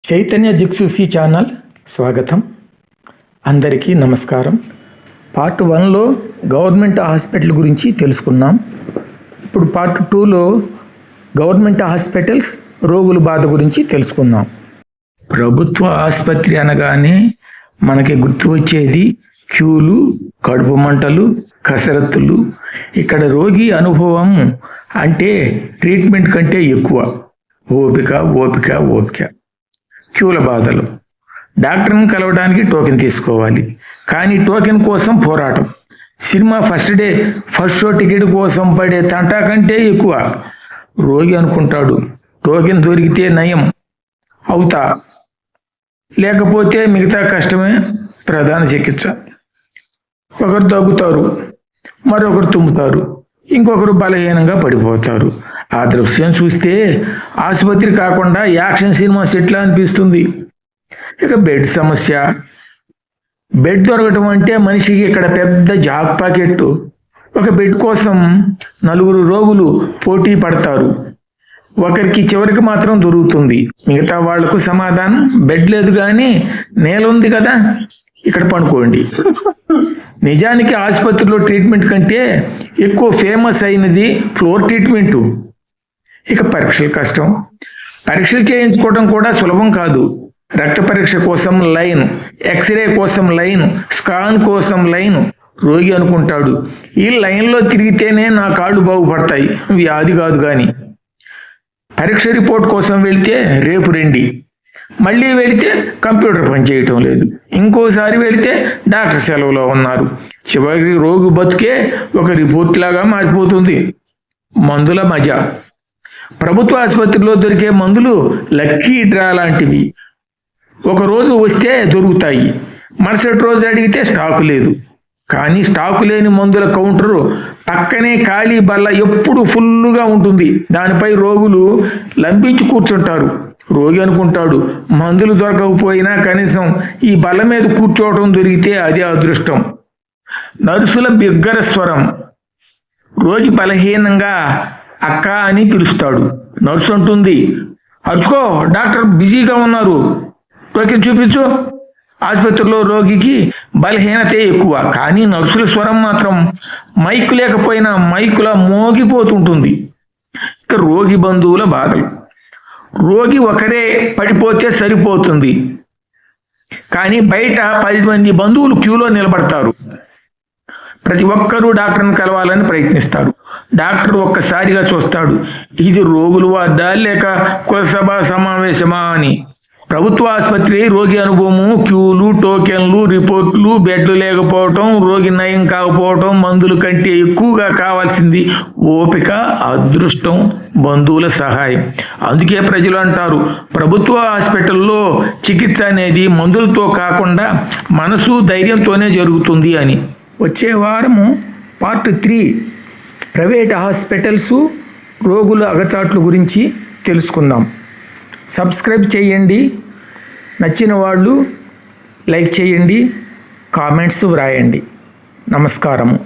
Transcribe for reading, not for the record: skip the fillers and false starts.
చైతన్య దిక్సూచి ఛానల్ స్వాగతం. అందరికీ నమస్కారం. పార్ట్ 1లో గవర్నమెంట్ హాస్పిటల్ గురించి తెలుసుకున్నాం. ఇప్పుడు పార్ట్ 2లో గవర్నమెంట్ హాస్పిటల్స్ రోగుల బాధ గురించి తెలుసుకుందాం. ప్రభుత్వ ఆసుపత్రి అనగానే మనకి గుర్తు వచ్చేది క్యూలు, కడుపు మంటలు, కసరత్తులు. ఇక్కడ రోగి అనుభవం అంటే ట్రీట్మెంట్ కంటే ఎక్కువ ఓపిక ఓపిక ఓపిక. క్యూల బాధలు. డాక్టర్ని కలవడానికి టోకెన్ తీసుకోవాలి, కానీ టోకెన్ కోసం పోరాటం. సినిమా ఫస్ట్ షో టికెట్ కోసం పడే తంటా కంటే ఎక్కువ. రోగి అనుకుంటాడు టోకెన్ దొరికితే నయం అవుతా, లేకపోతే మిగతా కష్టమే ప్రధాన చికిత్స. ఒకరు దగ్గుతారు, మరొకరు తుమ్ముతారు, ఇంకొకరు బలహీనంగా పడిపోతారు. ఆ దృశ్యం చూస్తే ఆసుపత్రి కాకుండా యాక్షన్ సినిమా సెట్లా అనిపిస్తుంది. ఇక బెడ్ సమస్య. బెడ్ దొరకటం అంటే మనిషికి ఇక్కడ పెద్ద జాబ్ ప్యాకెట్. ఒక బెడ్ కోసం 4 రోగులు పోటీ పడతారు. ఒకరికి చివరికి మాత్రం దొరుకుతుంది. మిగతా వాళ్లకు సమాధానం బెడ్ లేదు కానీ నేల ఉంది కదా, ఇక్కడ పడుకోండి. నిజానికి ఆసుపత్రిలో ట్రీట్మెంట్ కంటే ఎక్కువ ఫేమస్ అయినది ఫ్లోర్ ట్రీట్మెంటు. ఇక పరీక్షలు కష్టం. పరీక్షలు చేయించుకోవడం కూడా సులభం కాదు. రక్త పరీక్ష కోసం లైన్, ఎక్స్రే కోసం లైన్, స్కాన్ కోసం లైన్. రోగి అనుకుంటాడు ఈ లైన్లో తిరిగితేనే నా కాళ్ళు బాగుపడతాయి, వ్యాధి కాదు కానీ. పరీక్ష రిపోర్ట్ కోసం వెళితే రేపు రండి, మళ్ళీ వెళితే కంప్యూటర్ పనిచేయటం లేదు, ఇంకోసారి వెళితే డాక్టర్ సెలవులో ఉన్నారు. చివరికి రోగి బతుకే ఒక రిపోర్ట్ లాగా మారిపోతుంది. మందుల మజా. ప్రభుత్వ ఆసుపత్రిలో దొరికే మందులు లక్కీ డ్రా లాంటివి. ఒకరోజు వస్తే దొరుకుతాయి, మరుసటి రోజు అడిగితే స్టాకు లేదు. కానీ స్టాకు లేని మందుల కౌంటరు పక్కనే ఖాళీ బల్ల ఎప్పుడు ఫుల్లుగా ఉంటుంది. దానిపై రోగులు లంపించి కూర్చుంటారు. రోగి అనుకుంటాడు మందులు దొరకకపోయినా కనీసం ఈ బల్ల మీద కూర్చోవడం దొరికితే అదే అదృష్టం. నర్సుల బిగ్గర స్వరం. రోగి బలహీనంగా అక్క అని పిలుస్తాడు. నర్సు అంటుంది, అరుచుకో, డాక్టర్ బిజీగా ఉన్నారు, టోకెన్ చూపించు. ఆసుపత్రిలో రోగికి బలహీనతే ఎక్కువ, కానీ నర్సుల స్వరం మాత్రం మైకు లేకపోయినా మైకులా మోగిపోతుంటుంది. ఇక రోగి బంధువుల బాధలు. రోగి ఒకరే పడిపోతే సరిపోతుంది, కానీ బయట 10 మంది బంధువులు క్యూలో నిలబడతారు. ప్రతి ఒక్కరూ డాక్టర్ని కలవాలని ప్రయత్నిస్తారు. డాక్టర్ ఒక్కసారిగా చూస్తాడు, ఇది రోగుల వార్డా లేక కులసభ సమావేశమా అని. ప్రభుత్వ ఆసుపత్రి రోగి అనుభవము క్యూలు, టోకెన్లు, రిపోర్ట్లు, బెడ్లు లేకపోవటం, రోగి నయం కాకపోవటం, మందుల కంటే ఎక్కువగా కావాల్సింది ఓపిక, అదృష్టం, బంధువుల సహాయం. అందుకే ప్రజలు అంటారు ప్రభుత్వ హాస్పిటల్లో చికిత్స అనేది మందులతో కాకుండా మనసు ధైర్యంతోనే జరుగుతుంది అని. వచ్చే వారము పార్ట్ 3 ప్రైవేట్ హాస్పిటల్స్ రోగుల అగచాట్లు గురించి తెలుసుకుందాం. సబ్స్క్రైబ్ చేయండి, నచ్చిన వాళ్ళు లైక్ చేయండి, కామెంట్స్ వ్రాయండి. నమస్కారము.